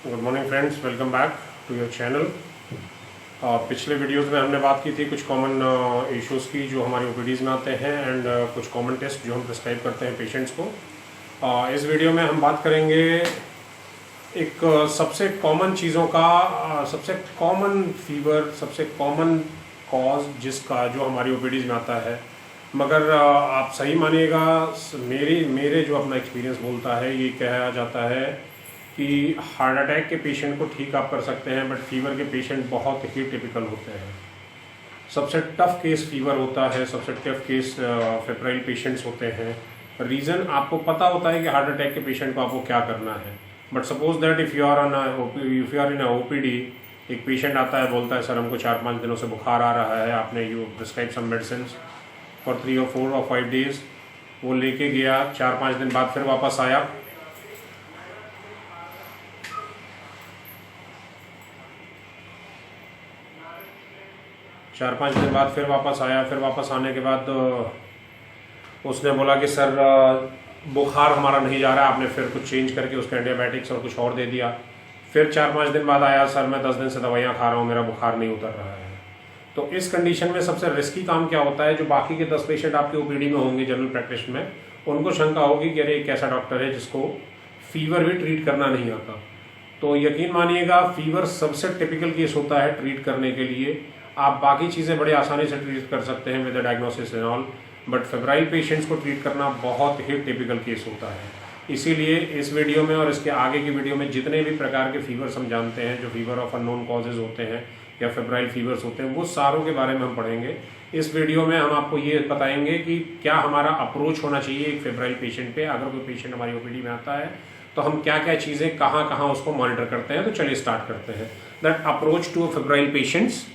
Good morning friends, welcome back to your channel. पिछले videos में हमने बात की थी कुछ कॉमन इश्यूज़ की जो हमारी ओपीडीज़ में आते हैं एंड कुछ कॉमन टेस्ट जो हम प्रिस्क्राइब करते हैं पेशेंट्स को। इस वीडियो में हम बात करेंगे एक सबसे कॉमन चीज़ों का, सबसे कॉमन फीवर, सबसे कॉमन कॉज जिसका जो हमारी ओपीडीज़ में आता है। मगर आप सही मानिएगा, मेरे जो अपना एक्सपीरियंस बोलता है, ये कहा जाता है कि हार्ट अटैक के पेशेंट को ठीक आप कर सकते हैं, बट फीवर के पेशेंट बहुत ही टिपिकल होते हैं। सबसे टफ केस फीवर होता है, सबसे टफ केस फेब्राइल पेशेंट्स होते हैं। रीज़न आपको पता होता है कि हार्ट अटैक के पेशेंट को आपको क्या करना है, but suppose that if you are in OPD, एक पेशेंट आता है, बोलता है सर हमको 4-5 दिनों से बुखार आ रहा है, आपने you prescribe some medicine for 3 or 4 or 5 days। वो लेके गया, 4-5 दिन बाद फिर वापस आया, फिर वापस आने के बाद उसने बोला कि सर बुखार हमारा नहीं जा रहा है। आपने फिर कुछ चेंज करके उसके एंटीबायोटिक्स और कुछ और दे दिया। फिर 4-5 दिन बाद आया, सर मैं 10 दिन से दवाइयाँ खा रहा हूँ, मेरा बुखार नहीं उतर रहा है। तो इस कंडीशन में सबसे रिस्की काम क्या होता है, जो बाकी के 10 पेशेंट आपके ओपीडी में होंगे जनरल प्रैक्टिस में, उनको शंका होगी कि अरे एक ऐसा डॉक्टर है जिसको फीवर भी ट्रीट करना नहीं आता। तो यकीन मानिएगा, फीवर सबसे टिपिकल केस होता है ट्रीट करने के लिए। आप बाकी चीज़ें बड़े आसानी से ट्रीट कर सकते हैं with the diagnosis and all, but febrile patients को ट्रीट करना बहुत ही टिपिकल केस होता है। इसीलिए इस वीडियो में और इसके आगे की वीडियो में जितने भी प्रकार के फीवर्स हम जानते हैं, जो फीवर ऑफ अननोन कॉजेज होते हैं या फेब्राइल फीवर्स होते हैं, वो सारों के बारे में हम पढ़ेंगे। इस वीडियो में हम आपको ये बताएंगे कि क्या हमारा अप्रोच होना चाहिए एक फेब्राइल पेशेंट पे। अगर कोई पेशेंट हमारी ओपीडी में आता है तो हम क्या क्या चीज़ें कहाँ कहाँ उसको मॉनिटर करते हैं। तो चलिए स्टार्ट करते हैं that approach to febrile patients.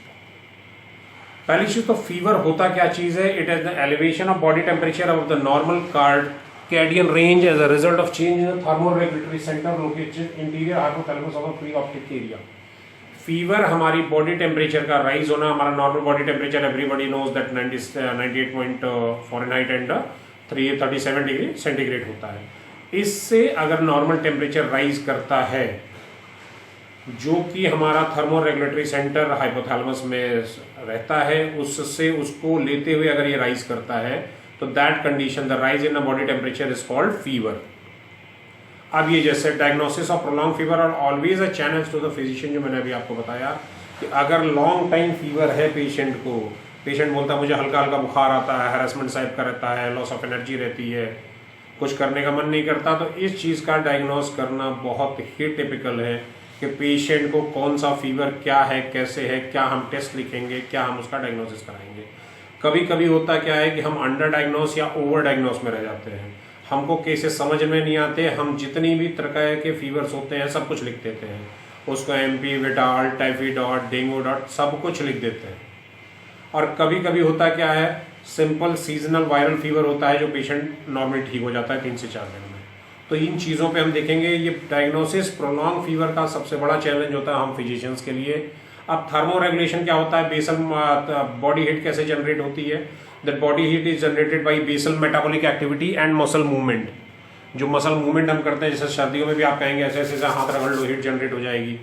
पहली चीज तो फीवर होता क्या चीज है, it is the elevation of body temperature of the normal circadian range as a result of change in thermoregulatory centre located interior hypothalamus of pre optic area. Fever हमारी body temperature का rise होना, हमारा normal body temperature everybody knows that 98 Fahrenheit and 37 degree centigrade होता है। इससे अगर normal temperature rise करता है, जो कि हमारा थर्मोरेगुलेटरी सेंटर हाइपोथैलेमस में रहता है, उससे उसको लेते हुए अगर ये राइज करता है, तो that condition, the rise in the body temperature is called fever. अब ये जैसे डायग्नोसिस ऑफ प्रोलॉन्ग फीवर और always a challenge to the physician, जो मैंने अभी आपको बताया कि अगर लॉन्ग टाइम फीवर है पेशेंट को, पेशेंट बोलता है मुझे हल्का हल्का बुखार आता है, हैरेसमेंट टाइप का रहता है, लॉस ऑफ एनर्जी रहती है, कुछ करने का मन नहीं करता, तो इस चीज़ का डायग्नोस करना बहुत ही टिपिकल है कि पेशेंट को कौन सा फीवर क्या है, कैसे है, क्या हम टेस्ट लिखेंगे, क्या हम उसका डायग्नोसिस कराएंगे। कभी कभी होता क्या है कि हम अंडर डायग्नोस या ओवर डायग्नोस में रह जाते हैं, हमको केसेस समझ में नहीं आते, हम जितनी भी तरह के फीवर्स होते हैं सब कुछ लिख देते हैं, उसको एमपी, विटाल, टाइफाइड, डेंगू सब कुछ लिख देते हैं। और कभी कभी होता क्या है, सिंपल सीजनल वायरल फीवर होता है जो पेशेंट नॉर्मली ठीक हो जाता है 3 से 4 दिन में। तो इन चीज़ों पे हम देखेंगे। ये डायग्नोसिस प्रोलॉन्ग फीवर का सबसे बड़ा चैलेंज होता है हम फिजिशियंस के लिए। अब थर्मो रेगुलेशन क्या होता है, बेसल बॉडी हीट कैसे जनरेट होती है, that body heat is generated by basal metabolic activity and muscle movement. जो मसल मूवमेंट हम करते हैं, जैसे सर्दियों में भी आप कहेंगे ऐसे ऐसे हाथ रगड़ लो हीट जनरेट हो जाएगी,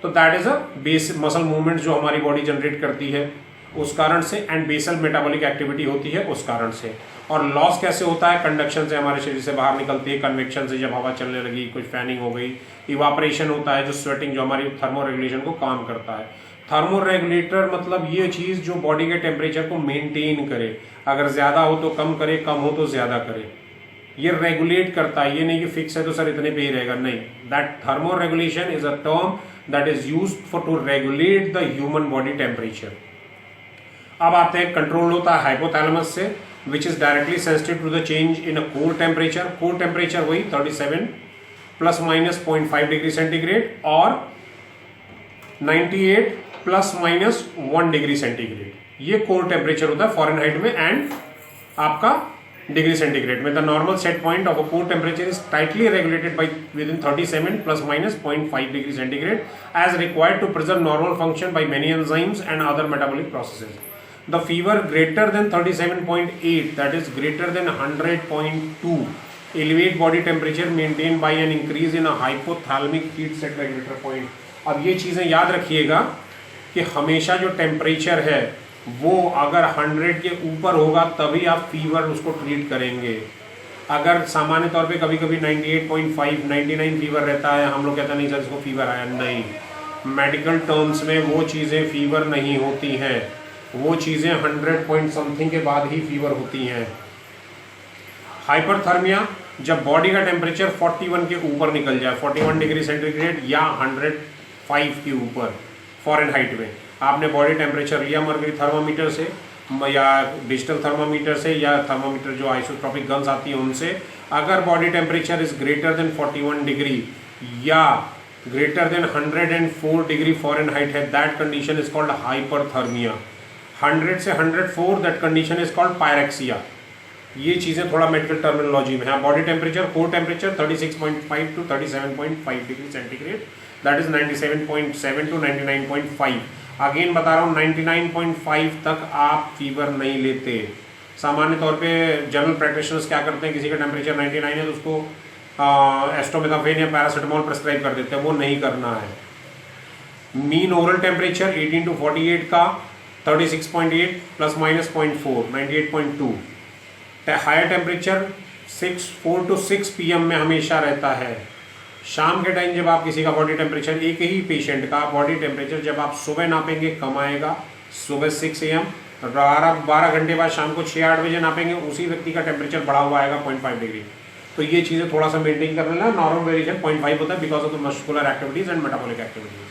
तो that is a base muscle movement जो हमारी बॉडी जनरेट करती है उस कारण से, एंड बेसल मेटाबॉलिक एक्टिविटी होती है उस कारण से। और लॉस कैसे होता है, कंडक्शन से हमारे शरीर से बाहर निकलती है, कन्वेक्शन से जब हवा चलने लगी, कुछ फैनिंग हो गई, इवापरेशन होता है जो स्वेटिंग, जो हमारी थर्मो रेगुलेशन को काम करता है। थर्मो रेगुलेटर मतलब ये चीज़ जो बॉडी के टेम्परेचर को मेंटेन करे, अगर ज़्यादा हो तो कम करे, कम हो तो ज़्यादा करे, ये रेगुलेट करता है। ये नहीं कि फिक्स है तो सर इतने पे ही रहेगा, नहीं। That thermo regulation is a term that is used for to regulate the human body temperature. अब आते हैं, कंट्रोल होता है हाइपोथैलेमस से, which is directly sensitive to the change in a core temperature। core temperature वही 37 plus minus 0.5 degree centigrade और 98 plus minus 1 degree centigrade, ये core temperature होता है फ़ारेनहाइट में एंड आपका डिग्री सेंटीग्रेड में। The normal set point of a core temperature is tightly regulated by within 37 plus minus 0.5 degree centigrade as required to preserve normal function by many enzymes and other metabolic processes. The fever greater than 37.8, that is greater than 100.2, elevate body temperature maintain by an increase in hypothalamic heat set regulator point. अब ये चीज़ें याद रखिएगा कि हमेशा जो temperature है वो अगर 100 के ऊपर होगा तभी आप फीवर उसको ट्रीट करेंगे। अगर सामान्य तौर पे कभी कभी 98.5 99 फीवर रहता है, हम लोग कहते हैं नहीं सर इसको फीवर आया, नहीं, मेडिकल टर्म्स में वो चीज़ें फीवर नहीं होती हैं, वो चीज़ें 100 पॉइंट समथिंग के बाद ही फीवर होती हैं। हाइपरथर्मिया, जब बॉडी का टेम्परेचर 41 के ऊपर निकल जाए, 41 डिग्री सेंटीग्रेड या 105 के ऊपर फ़ारेनहाइट में, आपने बॉडी टेम्परेचर लिया मर्क्यूरी थर्मामीटर से या डिजिटल थर्मामीटर से या थर्मामीटर जो आइसोट्रॉपिक गन्स आती हैं उनसे, अगर body temperature is greater than 41 degree या ग्रेटर देन 104 डिग्री फ़ारेनहाइट है, that condition is called hyperthermia. 100 से 104 that condition is called pyrexia. ये चीज़ें थोड़ा मेडिकल टर्मिनोलॉजी में है। Body temperature, core temperature 36.5 to 37.5 degree centigrade, that is 97.7 to 99.5। Again बता रहा हूँ 99.5 तक आप फीवर नहीं लेते। सामान्य तौर पे जनरल प्रैक्टिशनर्स क्या करते हैं, किसी का टेम्परेचर 99 है तो उसको एस्ट्रोमेथाफेन या पैरासिटामोल प्रेस्क्राइब कर देते हैं, वो नहीं करना है। मीन ओरल टेम्परेचर 18 टू 48 का 36.8 plus minus 0.4 98.2। Higher temperature 4 to 6 PM में हमेशा रहता है। शाम के टाइम जब आप किसी का बॉडी टेम्परेचर, एक ही पेशेंट का बॉडी टेम्परेचर जब आप सुबह नापेंगे कम आएगा, सुबह 6 AM, 12 घंटे बाद शाम को 6-8 बजे नापेंगे, उसी व्यक्ति का टेम्परेचर बढ़ा हुआ आएगा 0.5 डिग्री। तो ये चीज़ें थोड़ा सा मेंटेन कर लेना। नॉर्मल वेरिएशन 0.5 होता है because of the muscular activities and metabolic activities.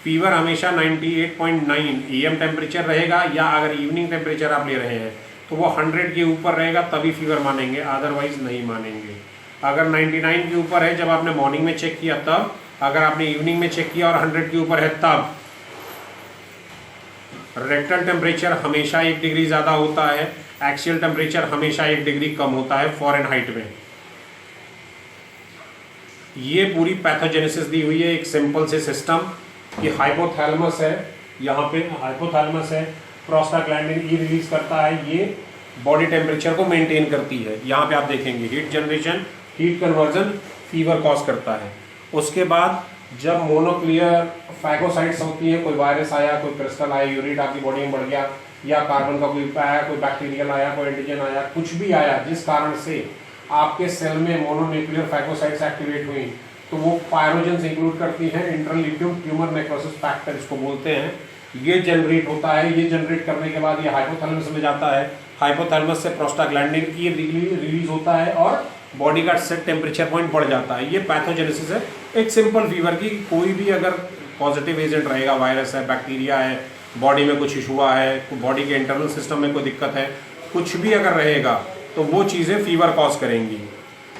Fever हमेशा 98.9 AM टेम्परेचर रहेगा, या अगर इवनिंग टेम्परेचर आप ले रहे हैं तो वो 100 के ऊपर रहेगा तभी फीवर मानेंगे, अदरवाइज नहीं मानेंगे। अगर 99 के ऊपर है जब आपने मॉर्निंग में चेक किया तब, अगर आपने इवनिंग में चेक किया और 100 के ऊपर है तब। रेक्टल टेम्परेचर हमेशा 1 डिग्री ज़्यादा होता है, एक्सियल टेम्परेचर हमेशा 1 डिग्री कम होता है फ़ारेनहाइट में। ये पूरी पैथोजेनेसिस दी हुई है, एक सिंपल से सिस्टम कि हाइपोथैलेमस है, यहाँ पे हाइपोथैलेमस है, प्रोस्टाग्लैंडिन ई रिलीज करता है, ये बॉडी टेम्परेचर को मेंटेन करती है। यहाँ पे आप देखेंगे heat generation, heat conversion, fever cause करता है। उसके बाद जब मोनोक्लियर फैगोसाइट्स होती है, कोई वायरस आया, कोई क्रिस्टल आया, यूरिट आपकी बॉडी में बढ़ गया, या कार्बन का कोई आया, कोई बैक्टीरियल आया, कोई एंटीजन आया, कुछ भी आया जिस कारण से आपके सेल में मोनोन्यूक्लियर फैगोसाइट्स एक्टिवेट हुई, तो वो पायरोजेंस इंक्लूड करती हैं, इंटरल्यूकिन ट्यूमर नेक्रोसिस फैक्टर इसको बोलते हैं। ये जनरेट होता है, ये जनरेट करने के बाद ये हाइपोथैलेमस में जाता है, हाइपोथैलेमस से प्रोस्टाग्लैंडिन की रिलीज होता है और बॉडी का सेट टेम्परेचर पॉइंट बढ़ जाता है। ये पैथोजेनेसिस है एक सिंपल फीवर की। कोई भी अगर पॉजिटिव एजेंट रहेगा, वायरस है, बैक्टीरिया है, बॉडी में कुछ इशू हुआ है, बॉडी के इंटरनल सिस्टम में कोई दिक्कत है, कुछ भी अगर रहेगा तो वो चीज़ें फीवर कॉज करेंगी।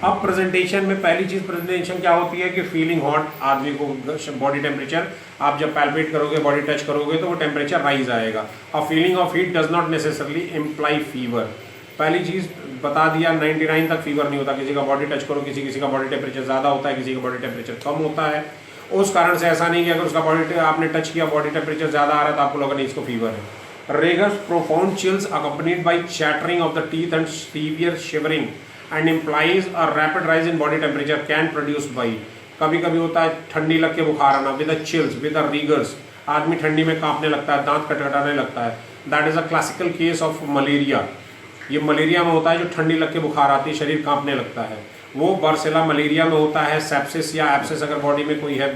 अब प्रेजेंटेशन में पहली चीज़ प्रेजेंटेशन क्या होती है कि फीलिंग हॉट, आदमी को बॉडी टेम्परेचर आप जब पैल्पेट करोगे, बॉडी टच करोगे तो वो टेम्परेचर राइज आएगा। और feeling of heat does not necessarily imply fever. पहली चीज़ बता दिया, 99 तक फीवर नहीं होता। किसी का बॉडी टच करो, किसी का बॉडी टेम्परेचर ज़्यादा होता है, किसी का बॉडी टेम्परेचर कम होता है। उस कारण से ऐसा नहीं कि अगर उसका बॉडी आपने टच किया, बॉडी टेम्परेचर ज़्यादा आ रहा है तो आपको लगा नहीं इसको फीवर है। Rigors profound chills accompanied by chattering of the teeth and severe shivering and implies a rapid rise in body temperature can produce by. कभी कभी होता है ठंडी लग के बुखार आना with the chills, with the rigors, आदमी ठंडी में कांपने लगता है, दांत कटकटाने लगता है। That is a classical case of malaria. ये मलेरिया में होता है जो ठंडी लग के बुखार आती है, शरीर कांपने लगता है। वो बार्सेला मलेरिया में होता है। सेप्सिस या एब्सेस अगर बॉडी में कोई है,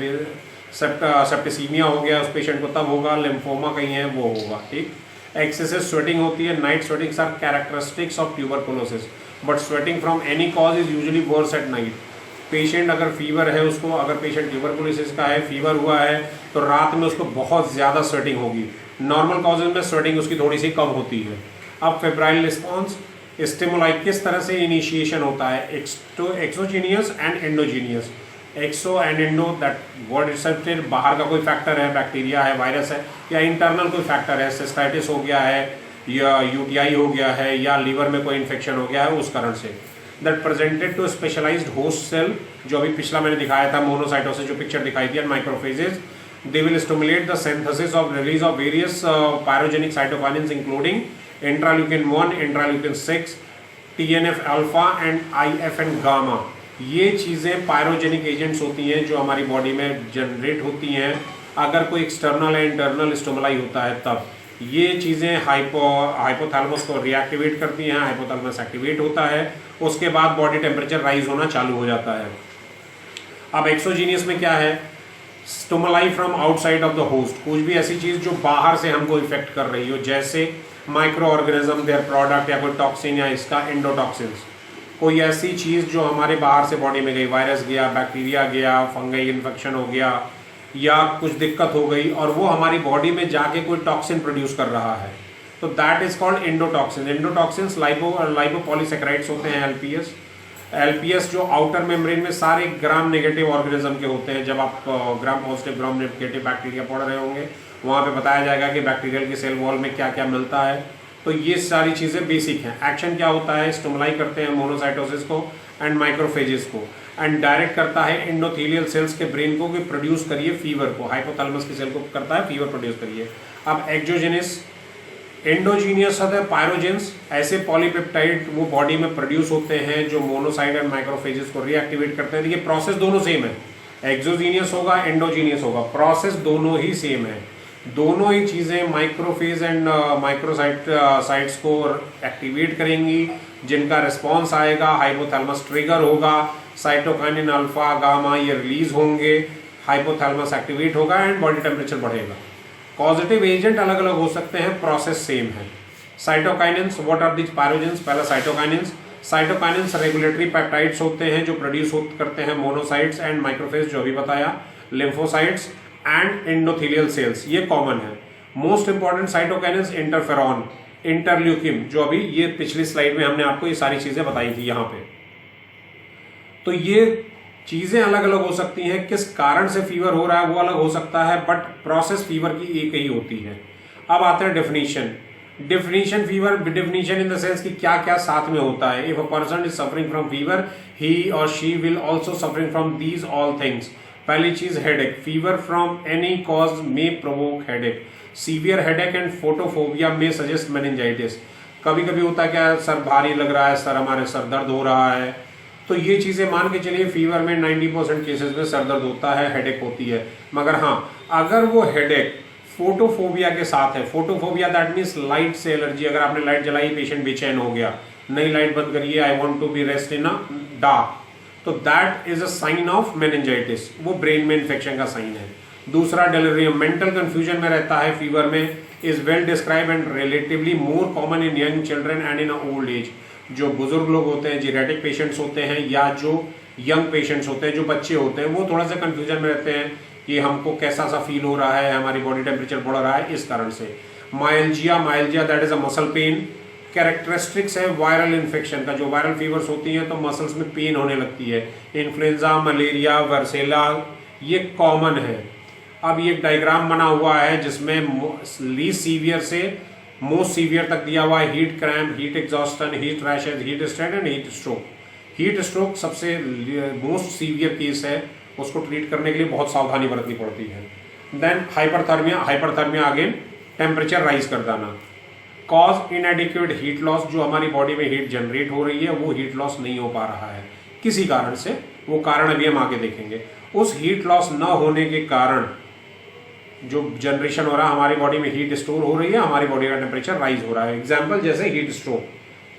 सेप्टिसीमिया हो गया उस पेशेंट को तब होगा। लिम्फोमा कहीं है वो होगा। ठीक। एक्सेसिव स्वेटिंग होती है। Night sweatings are characteristics of tuberculosis, but sweating from any cause is usually worse at night. Patient अगर फीवर है उसको, अगर पेशेंट ट्यूबरकुलोसिस का है, फीवर हुआ है तो रात में उसको बहुत ज़्यादा स्वेटिंग होगी। नॉर्मल कॉजेज में स्वेटिंग उसकी थोड़ी सी कम होती है। अब फेब्राइल रिस्पॉन्स स्टिमुलाई किस तरह से इनिशिएशन होता है, exogenous and endogenous. Exo and endo that word itself, बाहर का कोई फैक्टर है, बैक्टीरिया है, वायरस है, या इंटरनल कोई फैक्टर है, सिस्टाइटिस हो गया है या यूटीआई हो गया है या लीवर में कोई इन्फेक्शन हो गया है, उस कारण से। That presented to specialised host cell, जो अभी पिछला मैंने दिखाया था मोनोसाइटोसिस, जो पिक्चर दिखाई थी, and macrophages. They will stimulate the synthesis of release of various pyrogenic cytokines including interleukin 1, interleukin 6, TNF alpha and IFN gamma, ये चीज़ें पायरोजेनिक एजेंट्स होती हैं जो हमारी बॉडी में जनरेट होती हैं अगर कोई एक्सटर्नल या इंटरनल स्टिमुलाई होता है तब। ये चीज़ें हाइपोथैलेमस को रिएक्टिवेट करती हैं, हाइपोथैलेमस एक्टिवेट होता है, उसके बाद बॉडी टेम्परेचर राइज होना चालू हो जाता है। अब एक्सोजीनियस में क्या है, stimuli from outside of the host, कुछ भी ऐसी चीज़ जो बाहर से हमको इफेक्ट कर रही हो, जैसे माइक्रो ऑर्गेनिज्म, देयर प्रोडक्ट, या कोई टॉक्सिन या इसका एंडोटॉक्सिन्स, कोई ऐसी चीज़ जो हमारे बाहर से बॉडी में गई, वायरस गया, बैक्टीरिया गया, फंगई इन्फेक्शन हो गया या कुछ दिक्कत हो गई और वो हमारी बॉडी में जाके कोई टॉक्सिन प्रोड्यूस कर रहा है, तो that is called endotoxin. Endotoxins lipopolysaccharides होते हैं, एलपीएस जो आउटर मेम्ब्रेन में सारे ग्राम नेगेटिव ऑर्गेनिज्म के होते हैं। जब आप gram positive gram negative bacteria पढ़ रहे होंगे वहाँ पे बताया जाएगा कि बैक्टीरियल की सेल वॉल में क्या क्या मिलता है। तो ये सारी चीज़ें बेसिक हैं। एक्शन क्या होता है, स्टिमुलाई करते हैं मोनोसाइटोसिस को एंड माइक्रोफेजेस को, एंड डायरेक्ट करता है एंडोथेलियल सेल्स के ब्रेन को कि प्रोड्यूस करिए फीवर को, हाइपोथैलेमस की सेल को करता है फीवर प्रोड्यूस करिए। अब एक्सोजेनिस, एंडोजीनियस होता है पायरोजेंस, ऐसे पॉलीपेप्टाइड वो बॉडी में प्रोड्यूस होते हैं जो मोनोसाइट एंड माइक्रोफेजेस को रीएक्टिवेट करते हैं। देखिए प्रोसेस दोनों सेम है, एक्सोजीनियस होगा एंडोजीनियस होगा, प्रोसेस दोनों ही सेम है। दोनों ही चीज़ें माइक्रोफेज एंड माइक्रोसाइट्स को एक्टिवेट करेंगी, जिनका रिस्पॉन्स आएगा, हाइपोथैलेमस ट्रिगर होगा, साइटोकाइनिन अल्फा गामा ये रिलीज होंगे, हाइपोथैलेमस एक्टिवेट होगा एंड बॉडी टेम्परेचर बढ़ेगा। पॉजिटिव एजेंट अलग अलग हो सकते हैं, प्रोसेस सेम है। Cytokinins, what are these pyrogens, पहला साइटोकाइनिन्स रेगुलेटरी पेप्टाइड्स होते हैं जो प्रोड्यूस करते हैं मोनोसाइट्स एंड माइक्रोफेज जो अभी बताया, लिम्फोसाइट्स एंड एंडोथेलियल सेल्स, ये कॉमन है। Most important cytokinins interferon, interleukin, जो अभी ये पिछली स्लाइड में हमने आपको ये सारी चीजें बताई थी यहाँ पे। तो ये चीजें अलग अलग हो सकती हैं, किस कारण से फीवर हो रहा है वो अलग हो सकता है, बट प्रोसेस फीवर की एक ही होती है। अब आते हैं definition fever, definition in the sense कि क्या क्या साथ में होता है। If a person is suffering from fever, he और she will also suffering from these all things. पहली चीज headache, fever from any cause may provoke headache, severe headache and photophobia may suggest meningitis. कभी कभी होता है क्या, sir भारी लग रहा है, सर हमारे सर दर्द हो रहा है, तो ये चीजें मान के चलिए फीवर में 90% केसेस में सर दर्द होता है, हेडेक होती है। मगर हाँ, अगर वो हेडेक फोटोफोबिया के साथ है, फोटोफोबिया दैट मीन्स लाइट से एलर्जी, अगर आपने लाइट जलाई पेशेंट बेचैन हो गया, नई लाइट बंद करिए, I want to be rest in a dark, तो that is a sign of meningitis, वो ब्रेन में इन्फेक्शन का साइन है। दूसरा डेलिरियम, मेंटल कंफ्यूजन में रहता है फीवर में, is well describe and relatively more common in young children and in old age. जो बुजुर्ग लोग होते हैं, जीरेटिक पेशेंट्स होते हैं, या जो यंग पेशेंट्स होते हैं, जो बच्चे होते हैं, वो थोड़ा सा कंफ्यूजन में रहते हैं कि हमको कैसा सा फील हो रहा है, हमारी बॉडी टेम्परेचर बढ़ रहा है, इस कारण से। Myalgia that is a muscle pain, characteristics है वायरल इन्फेक्शन का, जो वायरल फीवर्स होती हैं तो मसल्स में पेन होने लगती है। इन्फ्लुएंजा, मलेरिया, वर्सेला, ये कॉमन है। अब ये एक डायग्राम बना हुआ है जिसमें लीस्ट सीवियर से मोस्ट सीवियर तक दिया हुआ है, heat cramp, heat exhaustion, heat rashes, heat strain and heat stroke. Heat stroke सबसे मोस्ट सीवियर केस है, उसको ट्रीट करने के लिए बहुत सावधानी बरतनी पड़ती है। Then hyperthermia again temperature rise कर देना। कॉज इनएडिक्वेट हीट लॉस, जो हमारी बॉडी में हीट जनरेट हो रही है वो हीट लॉस नहीं हो पा रहा है किसी कारण से, वो कारण अभी हम आगे देखेंगे। उस हीट लॉस न होने के कारण जो जनरेशन हो रहा है, हमारी बॉडी में हीट स्टोर हो रही है, हमारी बॉडी का टेम्परेचर राइज हो रहा है। एग्जाम्पल जैसे हीट स्ट्रोक,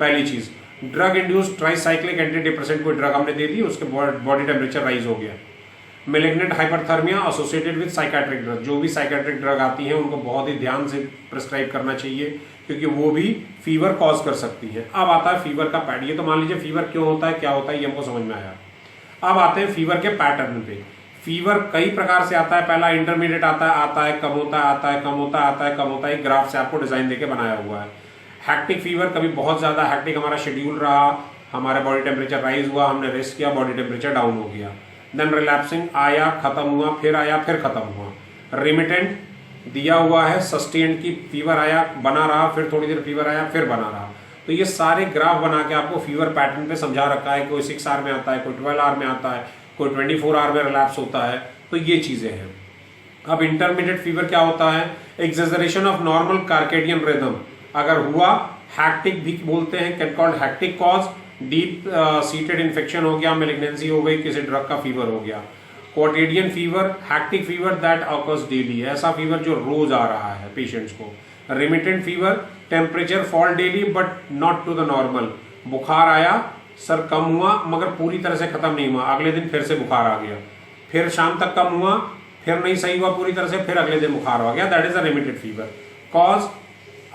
पहली चीज drug induced tricyclic anti depressant कोई ड्रग हमने दे दी, उसके बॉडी टेम्परेचर राइज हो गया। Malignant hyperthermia associated with psychiatric drug, जो भी साइकेट्रिक ड्रग आती हैं उनको बहुत ही ध्यान से प्रिस्क्राइब करना चाहिए क्योंकि वो भी फीवर कॉज कर सकती है। अब आता है फीवर का पैटर्न, ये तो मान लीजिए फीवर क्यों होता है, क्या होता है, ये हमको समझ में आया। अब आते हैं फीवर के पैटर्न पे। फीवर कई प्रकार से आता है, पहला इंटरमीडिएट आता है, कम होता है, आता है, कम होता है, आता है, कम होता है। एक ग्राफ से आपको डिजाइन देके बनाया हुआ है। हैक्टिक फीवर, कभी बहुत ज्यादा हैक्टिक हमारा शेड्यूल रहा, हमारा बॉडी टेम्परेचर राइज हुआ, हमने रेस्ट किया, बॉडी टेम्परेचर डाउन हो गया। देन रिलैप्सिंग, आया, खत्म हुआ, फिर आया, फिर खत्म हुआ। रिमिटेंट दिया हुआ है, सस्टेन्ड की फीवर आया, बना रहा, फिर थोड़ी देर फीवर आया, फिर बना रहा। तो ये सारे ग्राफ बना के आपको फीवर पैटर्न पे समझा रखा है। कोई 6 आवर में आता है, कोई 12 आवर में आता है, कोई 24 आवर में रिलैप्स होता है। तो ये चीजें हैं। अब इंटरमीडिएट फीवर क्या होता है, एक्सेजरेशन ऑफ नॉर्मल कार्केडियन रिदम, अगर हुआ हैक्टिक भी बोलते हैं, can called hectic cause, deep seated infection हो गया, मेलिग्नेंसी हो गई, किसी ड्रग का फीवर हो गया। Quotidian fever, hectic fever that occurs daily, ऐसा फीवर जो रोज आ रहा है पेशेंट्स को। Remittent fever, temperature fall daily but not to the normal, बुखार आया सर कम हुआ मगर पूरी तरह से खत्म नहीं हुआ, अगले दिन फिर से बुखार आ गया, फिर शाम तक कम हुआ, फिर नहीं सही हुआ पूरी तरह से, फिर अगले दिन बुखार आ गया, that is a remitted fever. Cause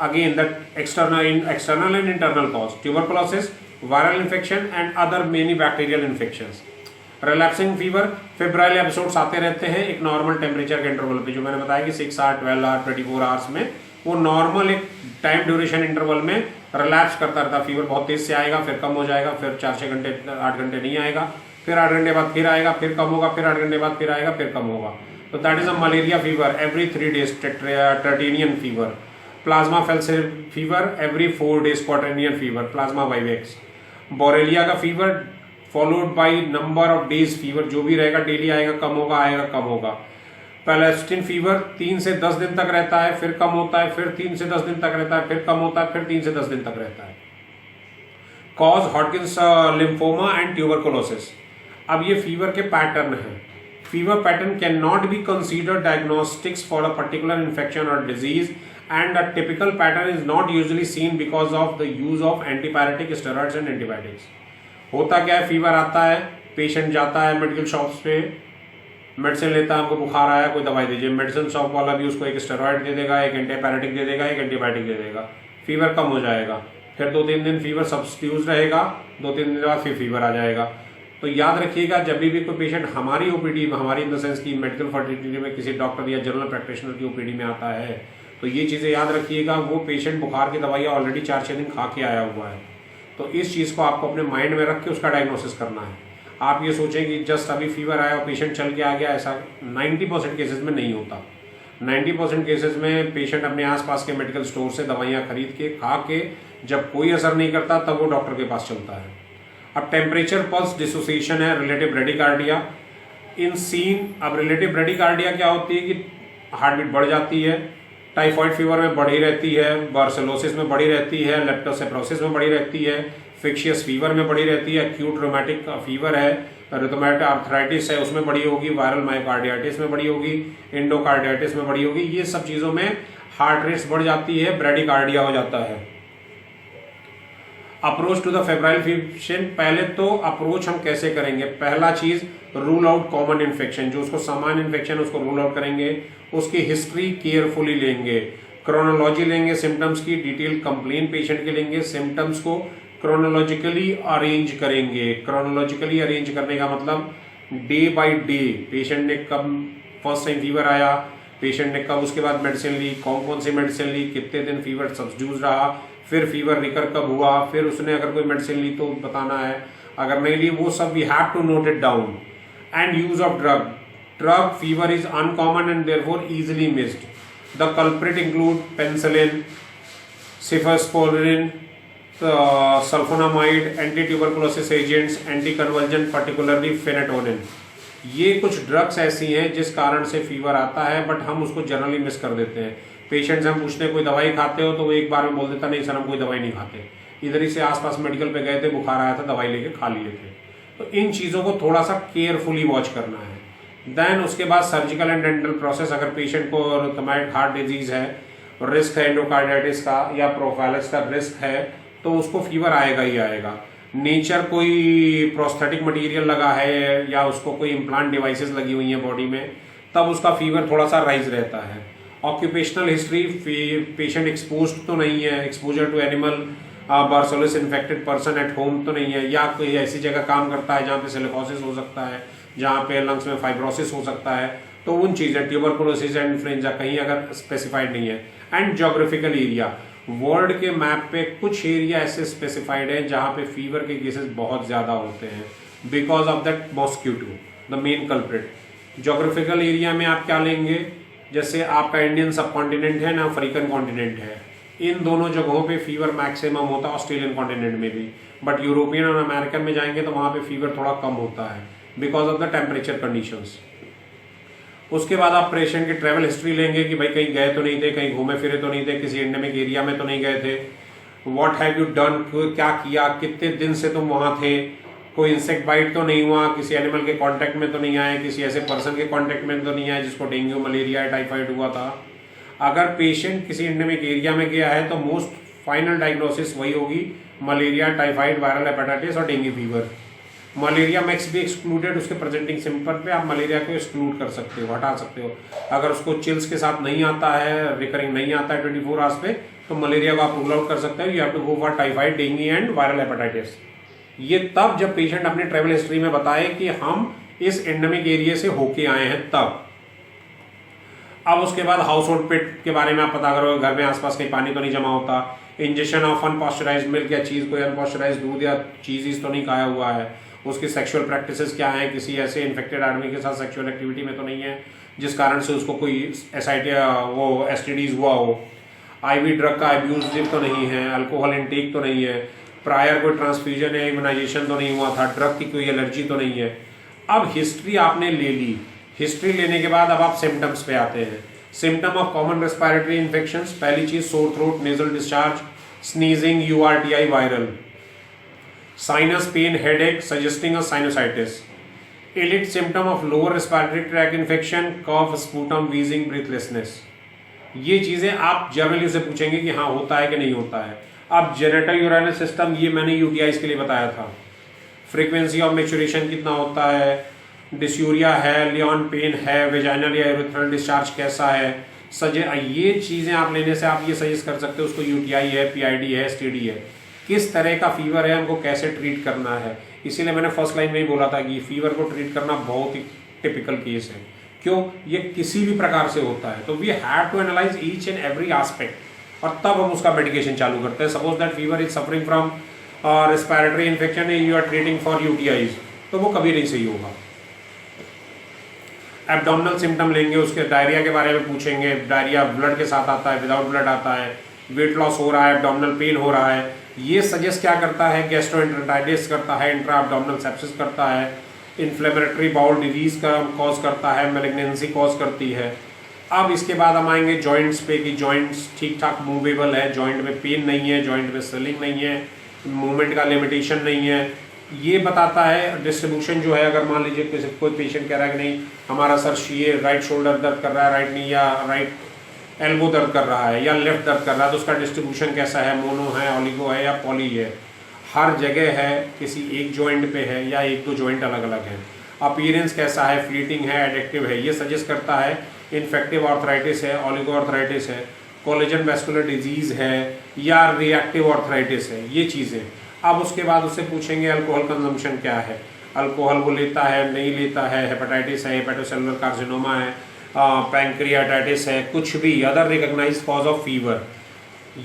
again that external and internal cause, tuberculosis, viral infection and other many bacterial infections. Relapsing fever, febrile episodes आते रहते हैं एक नॉर्मल टेम्परेचर के इंटरवल पे, जो मैंने बताया कि 6 आवर, 12 आवर, 24 आवर्स में वो नॉर्मल एक टाइम ड्यूरेशन इंटरवल में रिलैप्स करता रहता। फीवर बहुत तेज से आएगा, फिर कम हो जाएगा, फिर 4-6 घंटे 8 घंटे नहीं आएगा, फिर 8 घंटे बाद फिर आएगा, फिर कम होगा, फिर 8 घंटे बाद फिर आएगा, फिर कम होगा। तो that is a malaria fever every 3 days, tertian fever. Plasma fever every 4 days, quartan fever, plasma vivax. Borrelia का fever followed by number of days fever, जो भी रहेगा डेली आएगा, कम होगा, आएगा, कम होगा। पैलेस्टीन फीवर 3 से 10 दिन तक रहता है, फिर कम होता है, फिर 3 से 10 दिन तक रहता है, फिर कम होता है, फिर 3 से 10 दिन तक रहता है। Cause Hodgkin's lymphoma and tuberculosis. अब ये फीवर के पैटर्न है। Fever pattern can not be considered diagnostics for a particular infection और disease and a typical pattern is not usually seen because of the use of antibiotic, steroids and antibiotics. होता क्या है, fever आता है, patient जाता है medical shops पे, medicine लेता है, हमको बुखार आया, कोई दवाई दीजिए, मेडिसिन शॉप वाला भी उसको एक स्टेरॉइड दे देगा, एक एंटीबायोटिक दे देगा, एक एंटीबायोटिक दे देगा, फीवर कम हो जाएगा, फिर 2-3 दिन फीवर सब्स्टिट्यूट रहेगा, 2-3 दिन बाद फिर फीवर आ जाएगा। तो याद रखिएगा, जब भी कोई पेशेंट हमारी ओपीडी में, हमारी इन द सेंस की मेडिकल फर्टिलिटी में किसी डॉक्टर या जनरल प्रैक्टिशनर की ओपीडी में आता है, तो ये चीज़ें याद रखिएगा, वो पेशेंट बुखार की दवाइयाँ ऑलरेडी 4-6 दिन खा के आया हुआ है। तो इस चीज़ को आपको अपने माइंड में रख के उसका डायग्नोसिस करना है। आप ये सोचें कि जस्ट अभी फीवर आया और पेशेंट चल के आ गया, ऐसा 90% केसेस में नहीं होता। 90% केसेस में पेशेंट अपने आसपास के मेडिकल स्टोर से दवाइयाँ खरीद के खा के, जब कोई असर नहीं करता तब वो डॉक्टर के पास चलता है। अब टेम्परेचर पल्स डिसोसिएशन है, रिलेटिव ब्रेडिकार्डिया इन सीन। अब रिलेटिव ब्रेडिकार्डिया क्या होती है कि हार्ट बीट बढ़ जाती है, टाइफॉइड फीवर में बढ़ी रहती है, बार्सेलोसिस में बढ़ी रहती है, लेप्टोसेप्रोसिस में बढ़ी रहती है, फिक्शियस फीवर में बढ़ी रहती है, एक्यूट रोमैटिक फीवर है, रिथमेटॉइड आर्थराइटिस है उसमें बढ़ी होगी, वायरल मायोकार्डियाटिस में बढ़ी होगी, एंडोकार्डियाटिस में बढ़ी होगी। ये सब चीज़ों में हार्ट रेट्स बढ़ जाती है, ब्रेडिकार्डिया हो जाता है। Approach to the febrile fission, पहले तो अप्रोच हम कैसे करेंगे, पहला चीज रूल आउट कॉमन इन्फेक्शन, जो उसको सामान्य इन्फेक्शन उसको रूल आउट करेंगे, उसकी हिस्ट्री केयरफुली लेंगे, क्रोनोलॉजी लेंगे सिम्टम्स की, डिटेल कंप्लेन पेशेंट के लेंगे, सिम्टम्स को क्रोनोलॉजिकली अरेंज करेंगे। क्रोनोलॉजिकली अरेंज करने का मतलब डे बाय डे, पेशेंट ने कब फर्स्ट टाइम फीवर आया, पेशेंट ने कब उसके बाद मेडिसिन ली, कौन कौन सी मेडिसिन ली, कितने दिन फीवर सब्स्टिट्यूट रहा, फिर फीवर रिकर कब हुआ, फिर उसने अगर कोई मेडिसिन ली तो बताना है, अगर नहीं ली वो सब we have to note it down. And use of drug fever is uncommon and therefore easily missed. The culprit include penicillin, cephalosporin, sulfonamide, anti tuberculosis agents, anti convulsant, particularly phenytoin. ये कुछ ड्रग्स ऐसी हैं जिस कारण से fever आता है, but हम उसको जनरली मिस कर देते हैं। पेशेंट से हम पूछते हैं कोई दवाई खाते हो, तो वो एक बार में बोल देता नहीं सर हम कोई दवाई नहीं खाते, इधर ही से आसपास मेडिकल पे गए थे, बुखार आया था, दवाई लेके खा लिए थे। तो इन चीज़ों को थोड़ा सा केयरफुली वॉच करना है। देन उसके बाद सर्जिकल एंड डेंटल प्रोसेस, अगर पेशेंट को रिथमेटॉइड हार्ट डिजीज है, रिस्क है एंडोकार्डियाटिस का या प्रोफाइलस का रिस्क है, तो उसको फीवर आएगा ही आएगा। नेचर कोई प्रोस्थेटिक मटेरियल लगा है या उसको कोई इम्प्लांट डिवाइसेस लगी हुई हैं बॉडी में, तब उसका फीवर थोड़ा सा राइज रहता है। ऑक्यूपेशनल हिस्ट्री, पेशेंट एक्सपोज तो नहीं है, exposure to animal, brucellosis infected person at home तो नहीं है, या कोई ऐसी जगह काम करता है जहाँ पे सिलिकोसिस हो सकता है, जहाँ पे लंग्स में फाइब्रोसिस हो सकता है, तो उन चीज़ें ट्यूबरकुलोसिस एंड इन्फ्लुएंजा कहीं अगर स्पेसिफाइड नहीं है। एंड जोग्राफिकल एरिया, वर्ल्ड के मैप पे कुछ एरिया ऐसे स्पेसिफाइड है जहाँ पे फीवर के केसेस बहुत ज़्यादा होते हैं because of that mosquito, the main culprit. Geographical area में आप क्या लेंगे, जैसे आपका इंडियन सब कॉन्टिनेंट है ना, अफ्रीकन कॉन्टिनेंट है, इन दोनों जगहों पे फीवर मैक्सिमम होता है, ऑस्ट्रेलियन कॉन्टिनेंट में भी, बट यूरोपियन और अमेरिकन में जाएंगे तो वहाँ पे फीवर थोड़ा कम होता है because of the temperature conditions. उसके बाद आप पेशेंट की ट्रैवल हिस्ट्री लेंगे कि भाई कहीं गए तो नहीं थे, कहीं घूमे फिरे तो नहीं थे, किसी एंडेमिक एरिया में तो नहीं गए थे, व्हाट हैव यू डन, क्या किया, कितने दिन से तुम वहां थे, कोई इंसेक्ट बाइट तो नहीं हुआ, किसी एनिमल के कांटेक्ट में तो नहीं आए, किसी ऐसे पर्सन के कांटेक्ट में तो नहीं आए जिसको डेंगू, मलेरिया, टाइफाइड हुआ था। अगर पेशेंट किसी एंडेमिक एरिया में गया है तो मोस्ट फाइनल डायग्नोसिस वही होगी, मलेरिया, टाइफाइड, वायरल हेपेटाइटिस और डेंगू फीवर। मलेरिया मैक्स भी एक्सक्लूडेड, उसके प्रेजेंटिंग सिम्पटम पे आप मलेरिया को एक्सक्लूड कर सकते हो, हटा सकते हो। अगर उसको चिल्स के साथ नहीं आता है, रिकरिंग नहीं आता है 24 आवर्स पे, तो मलेरिया को आप रूल आउट कर सकते हो। You have to go for typhoid, dengue and viral hepatitis. ये तब जब पेशेंट अपने ट्रेवल हिस्ट्री में बताए कि हम इस एंडेमिक एरिया से होके आए हैं तब। अब उसके बाद हाउस होल्ड पेट के बारे में आप पता करोगे, घर में आसपास कहीं पानी तो नहीं जमा होता, इंजेक्शन ऑफ अनपॉस्चराइज्ड मिल्क या चीज, कोई अनपॉस्चराइज्ड दूध या चीज तो नहीं खाया हुआ है, उसकी सेक्सुअल प्रैक्टिसेस क्या है, किसी ऐसे इन्फेक्टेड आदमी के साथ सेक्सुअल एक्टिविटी में तो नहीं है जिस कारण से उसको कोई एसआईटी वो एसटीडीज हुआ हो, आईवी ड्रग का अब्यूज तो नहीं है, अल्कोहल इनटेक तो नहीं है, प्रायर कोई ट्रांसफ्यूजन या इम्यूनाइजेशन तो नहीं हुआ था, ड्रग की कोई एलर्जी तो नहीं है। अब हिस्ट्री आपने ले ली, हिस्ट्री लेने के बाद अब आप सिम्टम्स पे आते हैं। Symptom of common respiratory infections, पहली चीज sore throat, nasal discharge, sneezing, URTI viral, sinus pain, headache suggesting a sinusitis, elicit symptom of lower respiratory tract infection, cough, sputum, wheezing, breathlessness. ये चीजें आप जनरली से पूछेंगे कि हाँ होता है कि नहीं होता है। अब जेनेटल यूरिनरी सिस्टम, ये मैंने यूटीआईज के लिए बताया था। फ्रीक्वेंसी ऑफ मैच्योरेशन कितना होता है, डिस्यूरिया है, लियॉन पेन है, वेजाइनल या यूरिथ्रल डिस्चार्ज कैसा है, ये चीजें आप लेने से आप ये सजेस्ट कर सकते हो उसको यूटीआई है, पीआईडी है, एसटीडी है, किस तरह का फीवर है, उनको कैसे ट्रीट करना है। इसीलिए मैंने फर्स्ट लाइन में ही बोला था कि फीवर को ट्रीट करना बहुत ही टिपिकल केस है। क्यों, ये किसी भी प्रकार से होता है, तो we have to analyse each and every aspect और तब हम उसका मेडिकेशन चालू करते हैं। Suppose that fever is suffering from respiratory infection, you are treating for UTIs, तो वो कभी नहीं सही होगा। एब्डोमिनल सिम्टम लेंगे, उसके डायरिया के बारे में पूछेंगे, डायरिया ब्लड के साथ आता है, विदाउट ब्लड आता है, वेट लॉस हो रहा है, एब्डोमिनल पेन हो रहा है, ये सजेस्ट क्या करता है, गैस्ट्रोएंटेराइटिस करता है, इंट्रा एब्डोमिनल सेप्सिस करता है, इन्फ्लेमेटरी बाउल डिजीज का कॉज करता है, मैलिग्नेंसी कॉज करती है। अब इसके बाद हम आएंगे जॉइंट्स पे कि जॉइंट्स ठीक ठाक मूवेबल है, जॉइंट में पेन नहीं है, जॉइंट में स्वेलिंग नहीं है, मूवमेंट का लिमिटेशन नहीं है। ये बताता है डिस्ट्रीब्यूशन जो है, अगर मान लीजिए कोई पेशेंट कह रहा है कि नहीं हमारा सर ये राइट शोल्डर दर्द कर रहा है, राइट नी या राइट एल्बो दर्द कर रहा है या लेफ्ट दर्द कर रहा है, तो उसका डिस्ट्रीब्यूशन कैसा है, मोनो है, ऑलिगो है या पॉली है, हर जगह है, किसी एक जॉइंट पे है या एक दो जॉइंट अलग अलग है, अपीयरेंस कैसा है, फ्लीटिंग है, एडिक्टिव है, ये सजेस्ट करता है इन्फेक्टिव आर्थराइटिस है, ऑलिगो आर्थराइटिस है, कोलेजन वेस्कुलर डिजीज है या रिएक्टिव आर्थराइटिस है, ये चीज़ें। अब उसके बाद उससे पूछेंगे अल्कोहल कंजम्पशन क्या है, अल्कोहल वो लेता है नहीं लेता है, हेपेटाइटिस है, हेपेटोसेलुलर कार्सिनोमा है, पैंक्रियाटाइटिस है, कुछ भी other recognised cause of fever.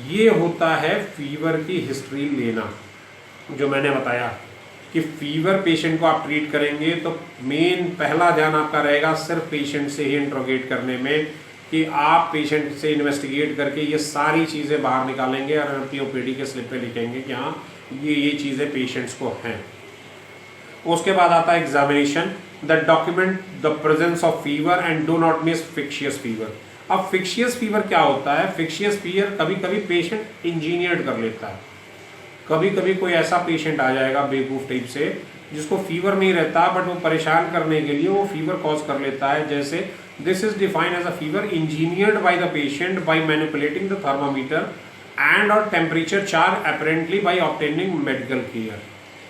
ये होता है फीवर की हिस्ट्री लेना, जो मैंने बताया कि फीवर पेशेंट को आप ट्रीट करेंगे तो मेन पहला ध्यान आपका रहेगा सिर्फ पेशेंट से ही इंट्रोगेट करने में, कि आप पेशेंट से इन्वेस्टिगेट करके ये सारी चीज़ें बाहर निकालेंगे और पीओपीडी के स्लिप पे लिखेंगे कि हाँ ये चीज़ें पेशेंट्स को हैं। उसके बाद आता है examination, the document the presence of fever and do not miss fictitious fever. अब फिक्शियस फीवर क्या होता है, फिक्शियस फीवर कभी कभी पेशेंट इंजीनियर्ड कर लेता है, कभी कभी कोई ऐसा पेशेंट आ जाएगा बेवकूफ टाइप से जिसको फीवर नहीं रहता बट वो परेशान करने के लिए वो फीवर कॉज कर लेता है। जैसे this is defined as a fever engineered by the patient by manipulating the thermometer and और temperature chart apparently by obtaining medical care,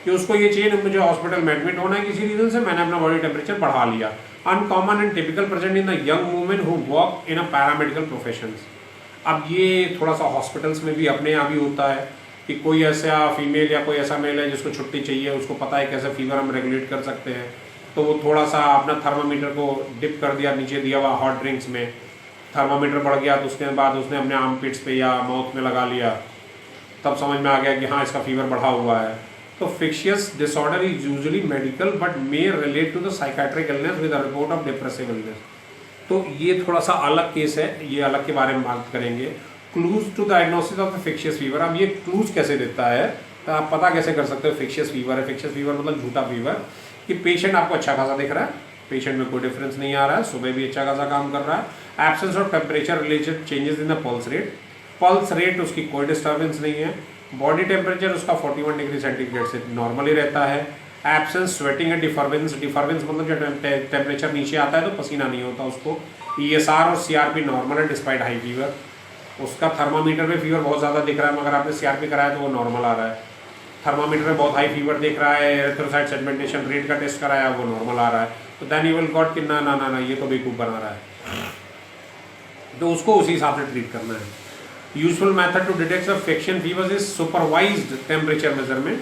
कि उसको ये चाहिए मुझे हॉस्पिटल में एडमिट होना है किसी रीजन से, मैंने अपना बॉडी टेम्परेचर बढ़ा लिया। Uncommon and typical present in the young women who work in a paramedical professions. अब ये थोड़ा सा हॉस्पिटल्स में भी अपने यहाँ भी होता है कि कोई ऐसा फीमेल या कोई ऐसा मेल है जिसको छुट्टी चाहिए, उसको पता है कैसे फीवर हम रेगुलेट कर सकते हैं, तो वो थोड़ा सा अपना थर्मामीटर को डिप कर दिया, नीचे दिया हुआ हॉट ड्रिंक्स में, थर्मामीटर बढ़ गया तो उसके बाद उसने अपने आर्म पिट्स पे या माउथ में लगा लिया, तब समझ में आ गया कि हाँ इसका फीवर बढ़ा हुआ है। तो factitious disorder is usually medical but may relate to the psychiatric illness with a report of depressive illness. तो ये थोड़ा सा अलग केस है, ये अलग के बारे में बात करेंगे। Clues to diagnosis of the factitious fever, अब ये क्लूज कैसे देता है, तो आप पता कैसे कर सकते हो फिक्शियस फीवर है। फिक्शियस फीवर मतलब झूठा फीवर, कि पेशेंट आपको अच्छा खासा दिख रहा है, पेशेंट में कोई डिफरेंस नहीं आ रहा है, सुबह भी अच्छा खासा काम कर रहा है, absence of temperature related changes in the pulse rate, pulse rate उसकी कोई डिस्टर्बेंस नहीं है, बॉडी टेम्परेचर उसका 41 डिग्री सेंटीग्रेड से नॉर्मली रहता है। Absence sweating and difference, difference मतलब जब टेम्परेचर नीचे आता है तो पसीना नहीं होता उसको। ESR और CRP नॉर्मल है डिस्पाइट हाई फीवर। उसका थर्मामीटर में फीवर बहुत ज़्यादा दिख रहा है, मगर आपने CRP कराया तो वो नॉर्मल आ रहा है। थर्मामीटर में बहुत हाई फीवर दिख रहा है, एरिथ्रोसाइट सेगमेंटेशन रेट का टेस्ट कराया वो नॉर्मल आ रहा है, तो देन यू विल गॉट कि ना ना ना ना ये तो बेवकूफ़ बना रहा है, तो उसको उसी हिसाब से ट्रीट करना है। Useful method to detect infection fevers is supervised temperature measurement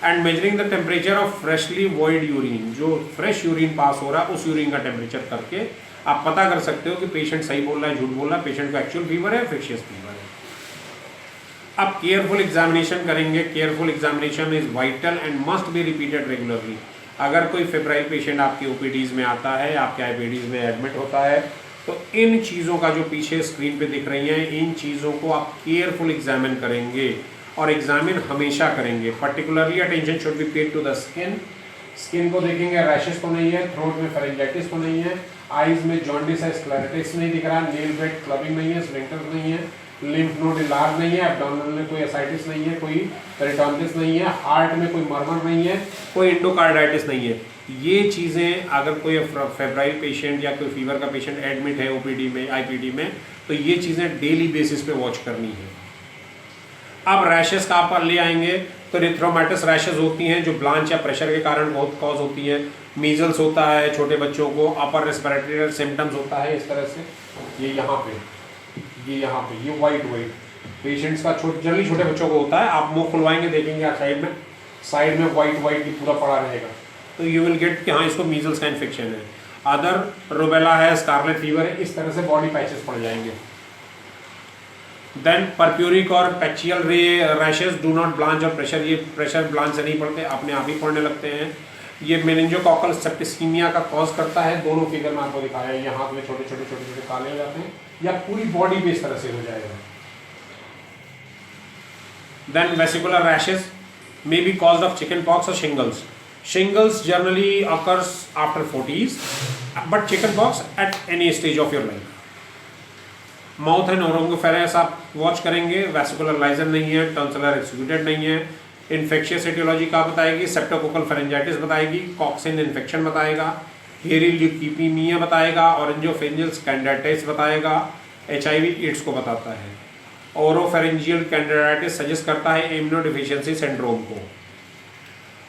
and measuring the temperature of freshly voided urine. जो फ्रेश यूरिन पास हो रहा है उस यूरिन का टेम्परेचर करके आप पता कर सकते हो कि पेशेंट सही बोल रहा है झूठ बोल रहा है, पेशेंट को एक्चुअल फीवर है इन्फेक्शियस फीवर है। अब केयरफुल एग्जामिनेशन करेंगे। Careful examination is vital and must be repeated regularly. अगर कोई फेब्राइल पेशेंट आपके OPDs में आता है, आपके IPDs में एडमिट होता है, तो इन चीज़ों का जो पीछे स्क्रीन पे दिख रही हैं, इन चीज़ों को आप केयरफुल एग्जामिन करेंगे और एग्जामिन हमेशा करेंगे। Particularly attention should be paid to the skin. Skin को देखेंगे, रैशेस तो नहीं है, थ्रोट में फेरेंजाइटिस तो नहीं है, आईज में जॉन्डिस है, स्क्लेरोटिस नहीं दिख रहा, नेल बेड क्लबिंग नहीं है, स्फिंक्टर नहीं है, लिम्फ नोड इलाज नहीं है, एब्डोमिनल में कोई एसाइटिस नहीं है, कोई पेरिटोनिटिस नहीं है, हार्ट में कोई मर्मर नहीं है, कोई एंडोकार्डाइटिस नहीं है। ये चीज़ें अगर कोई फेब्राइल पेशेंट या कोई फीवर का पेशेंट एडमिट है OPD में, IPD में, तो ये चीज़ें डेली बेसिस पे वॉच करनी है। अब रैशेस का आप ले आएंगे तो रिथ्रोमैटिस रैशेस होती हैं जो ब्लांच या प्रेशर के कारण बहुत कॉज होती है। मीजल्स होता है छोटे बच्चों को, अपर रेस्पिरेटरी सिम्टम्स होता है इस तरह से, ये यहाँ पे, ये यहाँ पे, ये वाइट पेशेंट्स का जनरली छोटे बच्चों को होता है। आप मुंह खुलवाएंगे देखेंगे आप साइड में वाइट ये पूरा पड़ा रहेगा, तो यू विल गेट कि हाँ इसको मीजल्स का इन्फेक्शन है। अदर रुबेला है, स्कारलेट फीवर है, इस तरह से बॉडी पैचेस पड़ जाएंगे। देन परप्यूरिक और पैचियल रैशेस डू नॉट ब्लांच और प्रेशर, ये प्रेशर ब्लांच से नहीं पड़ते, अपने आप ही पड़ने लगते हैं। ये मेनिंजोकोकल सेप्टिसीमिया का कॉज करता है। दोनों फिगर में आपको दिखाया है, ये हाथ में छोटे छोटे काले हो जाते हैं या पूरी बॉडी पे इस तरह से हो जाएगा। Then vesicular rashes may be cause of chicken pox और shingles. Shingles generally occurs after 40s, but chickenpox at any stage of your life. Mouth and ओरोंगोफेरेस आप वॉच करेंगे, वेसिकुलर लाइजन नहीं है, टॉन्सिलर एक्सिक्यूटेड नहीं है। इन्फेक्शियस एटियोलॉजी का बताएगी, सेप्टोकोकल फेरेंजाइटिस बताएगी, कॉक्सिन इन्फेक्शन बताएगा, हेरी ल्यूकीमिया बताएगा, ऑरेंजोफेंजियल कैंडिडाइटिस बताएगा, HIV एड्स को बताता है। ओरोफेरेंजियल कैंडिडाइटिस सजेस्ट करता है इम्यूनोडिफिशियंसी सिंड्रोम को।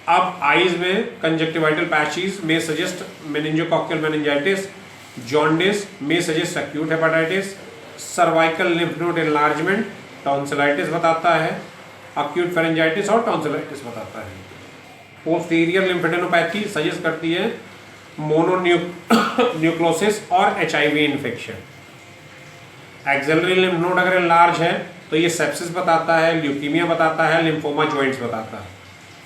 अब आईज में कंजक्टिवाइटल पैचेस में सजेस्ट मेनिंजोकोकल मेनिंजाइटिस, जॉन्डिस में suggest acute hepatitis, cervical lymph node enlargement tonsillitis बताता है, एक्यूट फेरेंजाइटिस और टॉन्सिलाइटिस बताता है। पोस्टीरियर लिम्फेडेनोपैथी सजेस्ट करती है मोनोन्यूक्लोसिस और HIV infection. Axillary lymph node अगर लार्ज है तो ये सेप्सिस बताता है, ल्यूकीमिया बताता है, लिम्फोमा जॉइंट्स बताता है।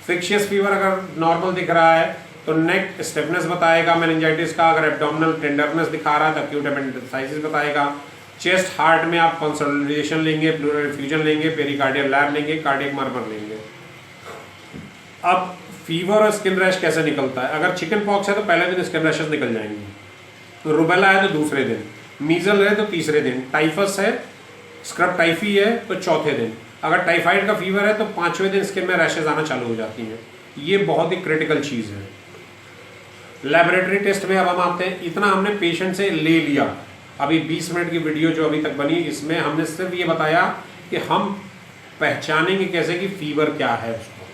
फिक्शियस फीवर अगर नॉर्मल दिख रहा है तो नेक स्टिफनेस बताएगा मेनिंजाइटिस का, अगर एब्डोमिनल टेंडरनेस दिखा रहा है तो एक्यूट एपेंडिसाइटिस बताएगा। चेस्ट हार्ट में आप कंसोलिडेशन लेंगे, प्लूरल इफ्यूजन लेंगे, पेरिकार्डियल लैब लेंगे, कार्डियक मार्कर लेंगे। अब फीवर और स्किन रैश कैसे निकलता है? अगर चिकन पॉक्स है तो पहले दिन स्किन रैशेस निकल जाएंगे, तो रुबेला है तो दूसरे दिन, मीजल है तो तीसरे दिन, टाइफस है, स्क्रब टाइफी है तो चौथे दिन, अगर टाइफाइड का फीवर है तो 5वें दिन स्किन में रैशेज आना चालू हो जाती हैं। ये बहुत ही क्रिटिकल चीज़ है। लेबोरेटरी टेस्ट में अब हम आते हैं। इतना हमने पेशेंट से ले लिया, अभी 20 मिनट की वीडियो जो अभी तक बनी इसमें हमने सिर्फ ये बताया कि हम पहचानेंगे कैसे कि फीवर क्या है उसको।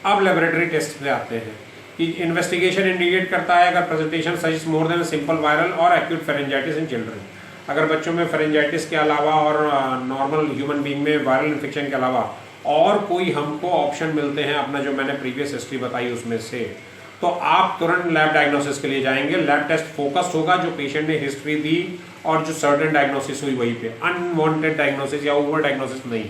अब लेबोरेटरी टेस्ट पे आते हैं कि इन्वेस्टिगेशन इंडिकेट करता है अगर presentation suggest more than simple viral और एक्यूट फेरेंजाइटिस इन चिल्ड्रन। अगर बच्चों में फेरेंजाइटिस के अलावा और नॉर्मल ह्यूमन बीइंग में वायरल इन्फेक्शन के अलावा और कोई हमको ऑप्शन मिलते हैं अपना जो मैंने प्रीवियस हिस्ट्री बताई उसमें से, तो आप तुरंत लैब डायग्नोसिस के लिए जाएंगे। लैब टेस्ट फोकस्ड होगा, जो पेशेंट ने हिस्ट्री दी और जो सर्टेन डायग्नोसिस हुई वहीं पे, अनवांटेड डायग्नोसिस या ओवर डायग्नोसिस नहीं।